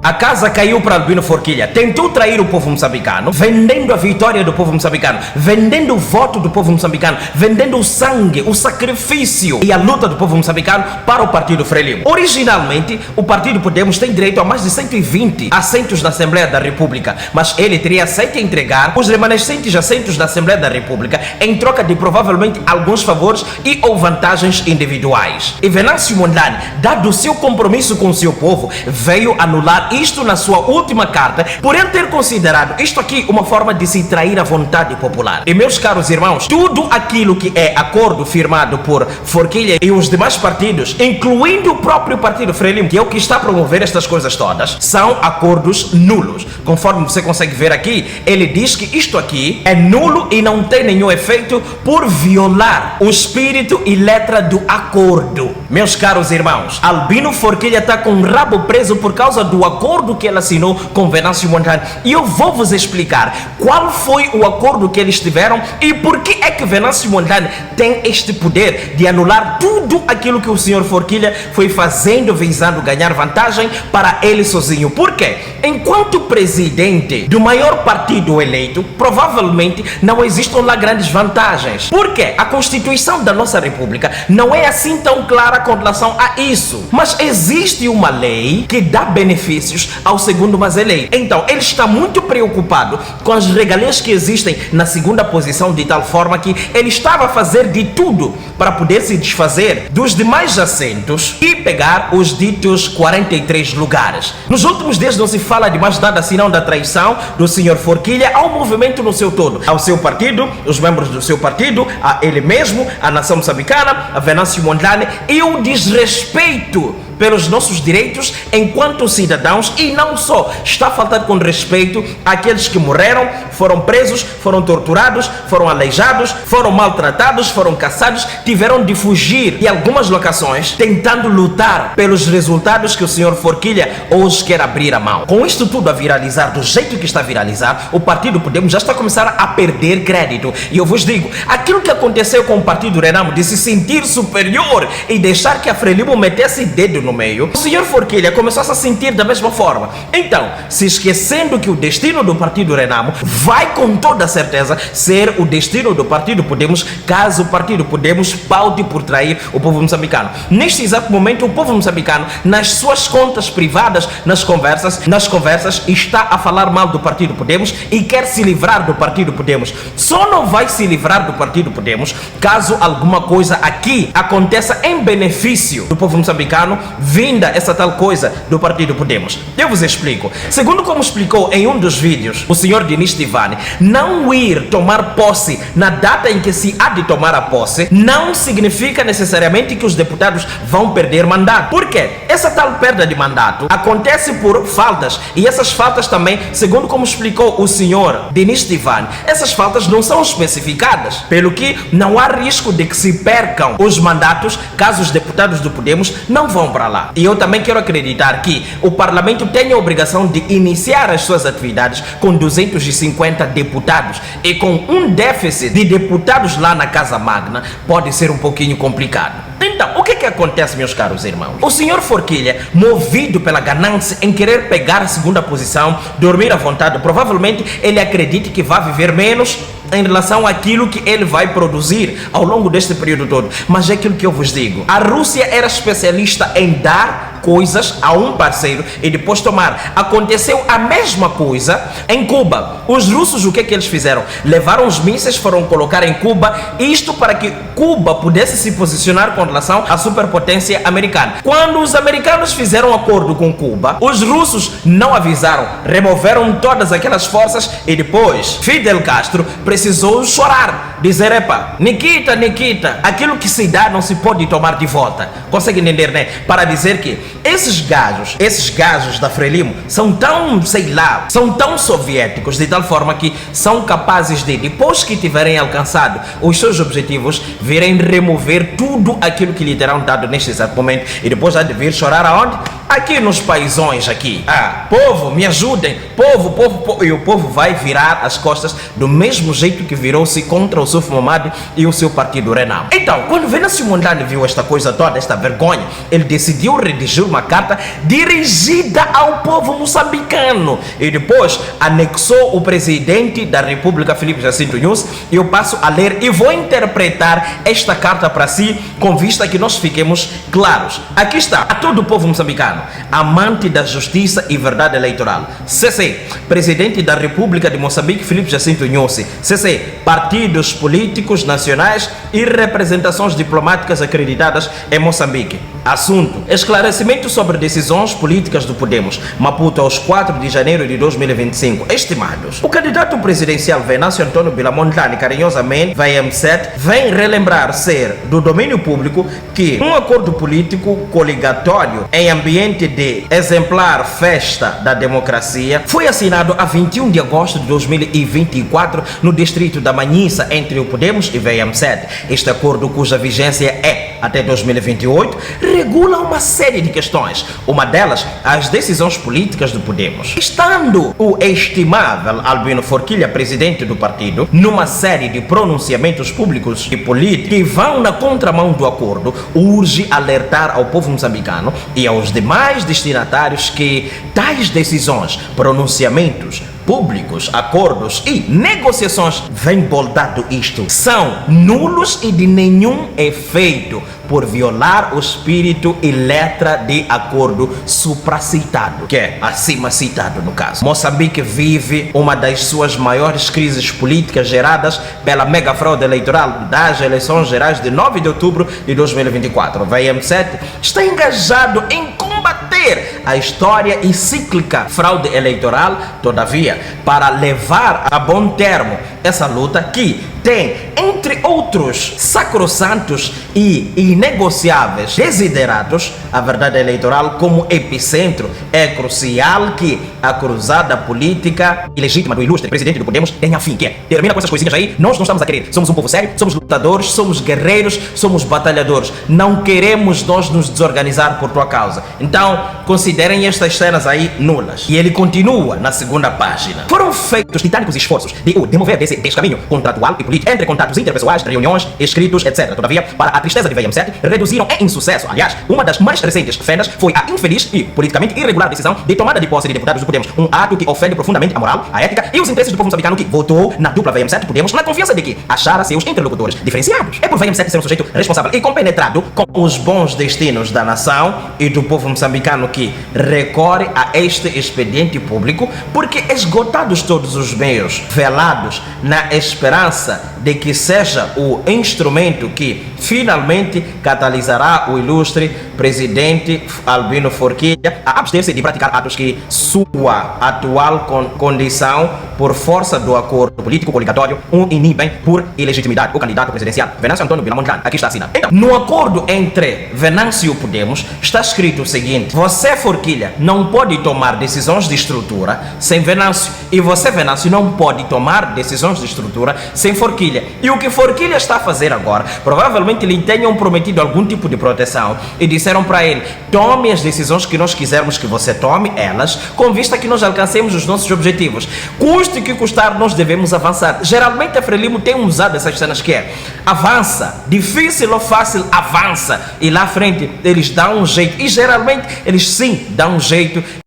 A casa caiu para Albino Forquilha. Tentou trair o povo moçambicano, vendendo a vitória do povo moçambicano, vendendo o voto do povo moçambicano, vendendo o sangue, o sacrifício e a luta do povo moçambicano para o Partido Frelimo. Originalmente, o Partido Podemos tem direito a mais de 120 assentos na Assembleia da República, mas ele teria aceito entregar os remanescentes assentos da Assembleia da República em troca de provavelmente alguns favores e ou vantagens individuais. E Venâncio Mondlane, dado o seu compromisso com o seu povo, veio anular isto na sua última carta por ele ter considerado isto aqui uma forma de se trair a vontade popular. E meus caros irmãos, tudo aquilo que é acordo firmado por Forquilha e os demais partidos, incluindo o próprio Partido Frelimo, que é o que está a promover estas coisas todas, são acordos nulos. Conforme você consegue ver aqui, ele diz que isto aqui é nulo e não tem nenhum efeito por violar o espírito e letra do acordo. Meus caros irmãos, Albino Forquilha está com o rabo preso por causa do acordo que ele assinou com Venâncio Mondlane. E eu vou vos explicar qual foi o acordo que eles tiveram e por que é que Venâncio Mondlane tem este poder de anular tudo aquilo que o senhor Forquilha foi fazendo visando ganhar vantagem para ele sozinho. Por quê? Enquanto presidente do maior partido eleito, provavelmente não existam lá grandes vantagens. Por quê? A Constituição da nossa República não é assim tão clara com relação a isso. Mas existe uma lei que dá benefícios ao segundo mais eleito. Então, ele está muito preocupado com as regalias que existem na segunda posição, de tal forma que ele estava a fazer de tudo para poder se desfazer dos demais assentos e pegar os ditos 43 lugares. Nos últimos dias não se fala de mais nada senão da traição do senhor Forquilha ao movimento no seu todo, ao seu partido, os membros do seu partido, a ele mesmo, a nação moçambicana, a Venâncio Mondlane, e o desrespeito pelos nossos direitos enquanto cidadãos. E não só, está a faltar com respeito àqueles que morreram, foram presos, foram torturados, foram aleijados, foram maltratados, foram caçados, tiveram de fugir de algumas locações tentando lutar pelos resultados que o senhor Forquilha hoje quer abrir a mão. Com isto tudo a viralizar do jeito que está a viralizar, o Partido Podemos já está a começar a perder crédito. E eu vos digo, aquilo que aconteceu com o Partido Renamo de se sentir superior e deixar que a Frelimo metesse dedo no meio, o senhor Forquilha começou a se sentir da mesma forma. Então, se esquecendo que o destino do Partido Renamo vai com toda certeza ser o destino do Partido Podemos, caso o Partido Podemos paute por trair o povo moçambicano. Neste exato momento, o povo moçambicano, nas suas contas privadas, nas conversas, está a falar mal do Partido Podemos e quer se livrar do Partido Podemos. Só não vai se livrar do Partido Podemos caso alguma coisa aqui aconteça em benefício do povo moçambicano, vinda essa tal coisa do Partido Podemos. Eu vos explico. Segundo como explicou em um dos vídeos o senhor Dinis Tivani, não ir tomar posse na data em que se há de tomar a posse não significa necessariamente que os deputados vão perder mandato. Por quê? Essa tal perda de mandato acontece por faltas, e essas faltas também, segundo como explicou o senhor Dinis Tivani, essas faltas não são especificadas, pelo que não há risco de que se percam os mandatos caso os deputados do Podemos não vão para lá. E eu também quero acreditar que o parlamento tem a obrigação de iniciar as suas atividades com 250 deputados, e com um déficit de deputados lá na Casa Magna pode ser um pouquinho complicado. Então, o que acontece, meus caros irmãos? O senhor Forquilha, movido pela ganância em querer pegar a segunda posição, dormir à vontade, provavelmente ele acredita que vai viver menos em relação àquilo que ele vai produzir ao longo deste período todo. Mas é aquilo que eu vos digo, a Rússia era especialista em dar coisas a um parceiro e depois tomar. Aconteceu a mesma coisa em Cuba. Os russos, o que eles fizeram? Levaram os mísseis, foram colocar em Cuba, isto para que Cuba pudesse se posicionar com relação à superpotência americana. Quando os americanos fizeram acordo com Cuba, os russos não avisaram, removeram todas aquelas forças, e depois Fidel Castro precisou chorar, dizer: epa, Nikita, aquilo que se dá não se pode tomar de volta. Consegue entender, né? Para dizer que esses gajos da Frelimo são tão, sei lá, são tão soviéticos, de tal forma que são capazes de, depois que tiverem alcançado os seus objetivos, virem remover tudo aquilo que lhe terão dado neste exato momento, e depois há de vir chorar aonde? Aqui nos paizões aqui. Povo, me ajudem, povo, e o povo vai virar as costas do mesmo jeito que virou-se contra o Suf Momad e o seu partido Renamo. Então, quando Venâncio Mondlane viu esta coisa toda, esta vergonha, ele decidiu redigir uma carta dirigida ao povo moçambicano e depois anexou o presidente da República, Filipe Jacinto Nyusi. Eu passo a ler e vou interpretar esta carta para si, com vista que nós fiquemos claros. Aqui está: a todo o povo moçambicano, amante da justiça e verdade eleitoral. CC, presidente da República de Moçambique, Filipe Jacinto Nyusi. CC, partidos políticos nacionais e representações diplomáticas acreditadas em Moçambique. Assunto: esclarecimento sobre decisões políticas do Podemos, Maputo, aos 4 de janeiro de 2025. Estimados, o candidato presidencial Venâncio Antônio Bilamontani, carinhosamente VM7, vem relembrar ser do domínio público que um acordo político coligatório em ambiente de exemplar festa da democracia foi assinado a 21 de agosto de 2024 no distrito da Manhissa entre o Podemos e VM7. Este acordo, cuja vigência é até 2028, regula uma série de questões. Uma delas, as decisões políticas do Podemos. Estando o estimável Albino Forquilha, presidente do partido, numa série de pronunciamentos públicos e políticos que vão na contramão do acordo, urge alertar ao povo moçambicano e aos demais destinatários que tais decisões, pronunciamentos públicos, acordos e negociações, vem boldado isto, são nulos e de nenhum efeito, por violar o espírito e letra de acordo supracitado, que é acima citado no caso. Moçambique vive uma das suas maiores crises políticas geradas pela mega fraude eleitoral das eleições gerais de 9 de outubro de 2024. O VM7 está engajado em combater a história e cíclica fraude eleitoral, todavia, para levar a bom termo essa luta que tem, entre outros sacrossantos e inegociáveis desiderados, a verdade eleitoral como epicentro, é crucial que a cruzada política ilegítima do ilustre presidente do Podemos tenha fim. Que é, termina com essas coisinhas aí, nós não estamos a querer. Somos um povo sério, somos lutadores, somos guerreiros, somos batalhadores. Não queremos nós nos desorganizar por tua causa. Então, considerem estas cenas aí nulas. E ele continua na segunda página. Foram feitos titânicos esforços de o demover desse descaminho contratual e político entre contatos interpessoais, reuniões, escritos, etc. Todavia, para a tristeza de VM7, reduziram em insucesso. Aliás, uma das mais recentes fendas foi a infeliz e politicamente irregular decisão de tomada de posse de deputados do Podemos. Um ato que ofende profundamente a moral, a ética e os interesses do povo moçambicano que votou na dupla VM7 Podemos na confiança de que achara seus interlocutores diferenciados. É por VM7 ser um sujeito responsável e compenetrado com os bons destinos da nação e do povo moçambicano que recorre a este expediente público, porque esgotados todos os meios, velados na esperança de que seja o instrumento que finalmente catalisará o ilustre presidente Albino Forquilha a abster-se de praticar atos que sua atual condição, por força do acordo político coligatório, inibem por ilegitimidade o candidato presidencial Venâncio Antônio Bilamontani. Aqui está assinado. Então, no acordo entre Venâncio e o Podemos está escrito o seguinte: você, Forquilha, não pode tomar decisões de estrutura sem Venâncio, e você, Venâncio, não pode tomar decisões de estrutura sem Forquilha. E o que Forquilha está a fazer agora, provavelmente lhe tenham prometido algum tipo de proteção e disseram para ele: tome as decisões que nós quisermos que você tome elas, com vista que nós alcancemos os nossos objetivos. Custe que custar, nós devemos avançar. Geralmente a Frelimo tem usado essas cenas que é: avança, difícil ou fácil, avança. E lá à frente eles dão um jeito, e geralmente eles sim dão um jeito.